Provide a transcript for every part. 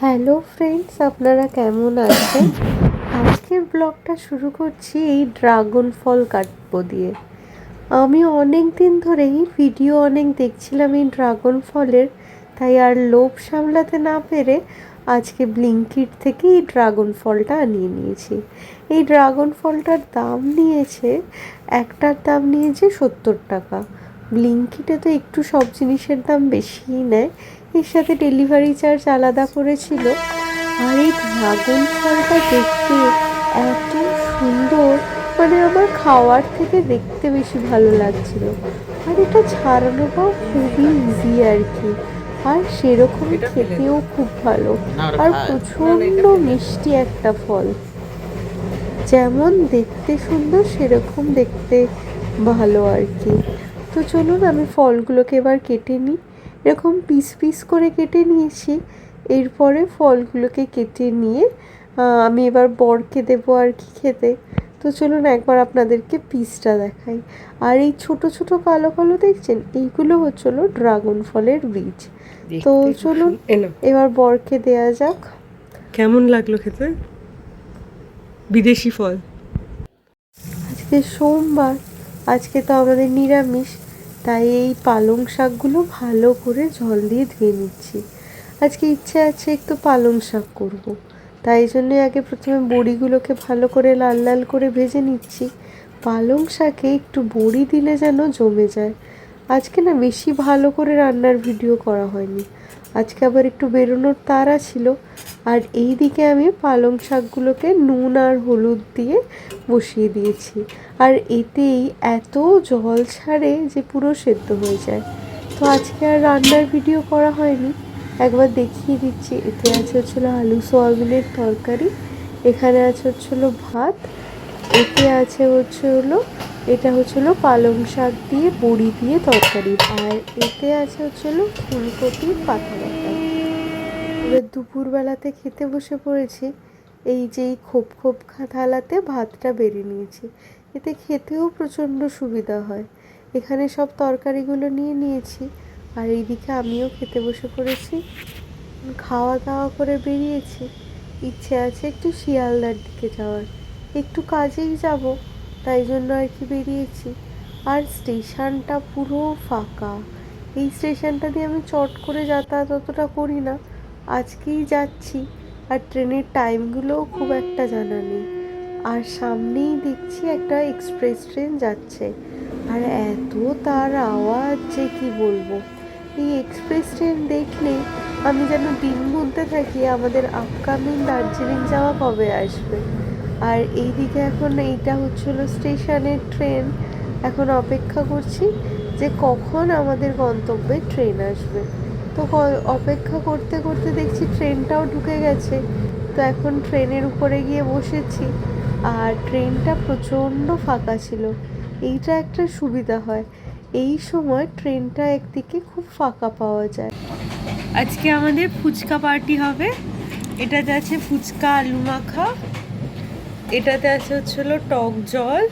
Hello friends, আপনারা কেমন আছেন? আজকের ব্লগটা শুরু করছি এই ড্রাগন ফল কাটবো দিয়ে। আমি অনেক দিন ধরেই ভিডিও অনেক দেখছিলাম এই ড্রাগন ফলের, তাই আর লোভ সামলাতে না পেরে আজকে ব্লিঙ্কিট থেকে এই ড্রাগন ফলটা আনিয়ে নিয়েছি। এই ড্রাগন ফলটার দাম নিয়েছে, একটার দাম নিয়েছে 70 টাকা। ব্লিঙ্কিটে তো একটু সব জিনিসের দাম বেশিই নেয়, এর সাথে ডেলিভারি চার্জ আলাদা করেছিল। আর এই ড্রাগন ফলটা দেখতে এত সুন্দর, মানে আমার খাওয়ার থেকে দেখতে বেশি ভালো লাগছিল। আর এটা ছাড়ানোটাও খুবই ইজি আর কি, আর সেরকম খেতেও খুব ভালো, আর প্রচণ্ড মিষ্টি একটা ফল। যেমন দেখতে সুন্দর সেরকম দেখতে ভালো আর কি। তো চলুন আমি ফলগুলোকে এবার কেটে নিই। এরকম পিস পিস করে কেটে নিয়েছি। এরপরে ফলগুলোকে কেটে নিয়ে আমি এবার বরকে দেবো আর কি খেতে। তো চলুন একবার আপনাদেরকে পিসটা দেখাই। আর এই ছোট ছোট কালো কালো দেখছেন, এইগুলো হচ্ছিল ড্রাগন ফলের বীজ। তো চলুন এবার বরকে দেয়া যাক। কেমন লাগলো খেতে? বিদেশি ফল। আজকে সোমবার, আজকে তো আমাদের নিরামিষ, তাই এই পালং শাকগুলো ভালো করে জল দিয়ে ধুয়ে নিচ্ছি। আজকে ইচ্ছে আছে একটু পালং শাক করব, তাই জন্য আগে প্রথমে বড়িগুলোকে ভালো করে লাল লাল করে ভেজে নিচ্ছি। পালং শাকে একটু বড়ি দিলে যেন জমে যায়। আজকে না বেশি ভালো করে রান্নার ভিডিও করা হয়নি, আজকে আবার একটু বেরোনোর তাড়া ছিল। আর এই দিকে আমি পালং শাকগুলোকে নুন আর হলুদ দিয়ে বসিয়ে দিয়েছি, আর এতেই এত জল ছাড়ে যে পুরো সেদ্ধ হয়ে যায়। তো আজকে আর রান্নার ভিডিও করা হয়নি, একবার দেখিয়ে দিচ্ছি। এতে আছে হচ্ছিলো আলু সয়াবিনের তরকারি, এখানে আছে হচ্ছিলো ভাত, এতে আছে হচ্ছিলো, এটা হচ্ছিলো পালং শাক দিয়ে বড়ি দিয়ে তরকারি, আর এতে আছে হচ্ছিলো ফুলকপির পাতা বাটা। এবার দুপুরবেলাতে খেতে বসে পড়েছি। এই যে এই খোপ খোপ থালাতে ভাতটা বেড়ে নিয়েছি, এতে খেতেও প্রচণ্ড সুবিধা হয়। এখানে সব তরকারিগুলো নিয়ে নিয়েছি, আর এইদিকে আমিও খেতে বসে পড়েছি। খাওয়া দাওয়া করে বেরিয়েছি, ইচ্ছে আছে একটু শিয়ালদার দিকে যাওয়ার, একটু কাজেই যাব, তাই জন্য আর কি বেরিয়েছি। আর স্টেশনটা পুরো ফাঁকা। এই স্টেশনটা দিয়ে আমি চট করে যাতায়াত অতটা করি না, আজকেই যাচ্ছি। আর ট্রেনের টাইমগুলোও খুব একটা জানা নেই। আর সামনেই দেখছি একটা এক্সপ্রেস ট্রেন যাচ্ছে, আর এত তার আওয়াজ যে কি বলবো। এই এক্সপ্রেস ট্রেন দেখলে আমি যেন দিন গুনতে থাকি আমাদের আপকামিং দার্জিলিং যাওয়া কবে আসবে। আর এইদিকে এখন এইটা হচ্ছিল স্টেশনের ট্রেন, এখন অপেক্ষা করছি যে কখন আমাদের গন্তব্যে ট্রেন আসবে। তো অপেক্ষা করতে করতে দেখছি ট্রেনটাও ঢুকে গেছে। তো এখন ট্রেনের উপরে গিয়ে বসেছি, আর ট্রেনটা প্রচণ্ড ফাঁকা ছিল। এইটা একটা সুবিধা হয়, এই সময় ট্রেনটা একদিকে খুব ফাঁকা পাওয়া যায়। আজকে আমাদের ফুচকা পার্টি হবে। এটাতে আছে ফুচকা আলু মাখা, এটাতে আছে হচ্ছিল টক জল,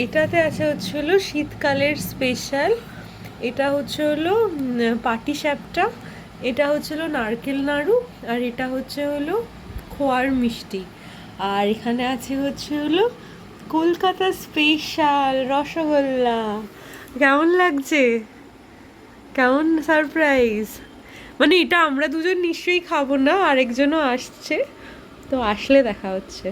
এটাতে আছে হচ্ছিল শীতকালের স্পেশাল, এটা হচ্ছে হলো পাটিসাপটা, এটা হচ্ছিল নারকেল নাড়ু, আর এটা হচ্ছে হলো খোয়ার মিষ্টি। আর এখানে আছে হচ্ছে হলো কলকাতা স্পেশাল রসগোল্লা। কেমন লাগছে? কেমন সারপ্রাইজ! মানে এটা আমরা দুজন নিশ্চয়ই খাবো না, আরেকজনও আসছে, তো আসলে দেখা হচ্ছে।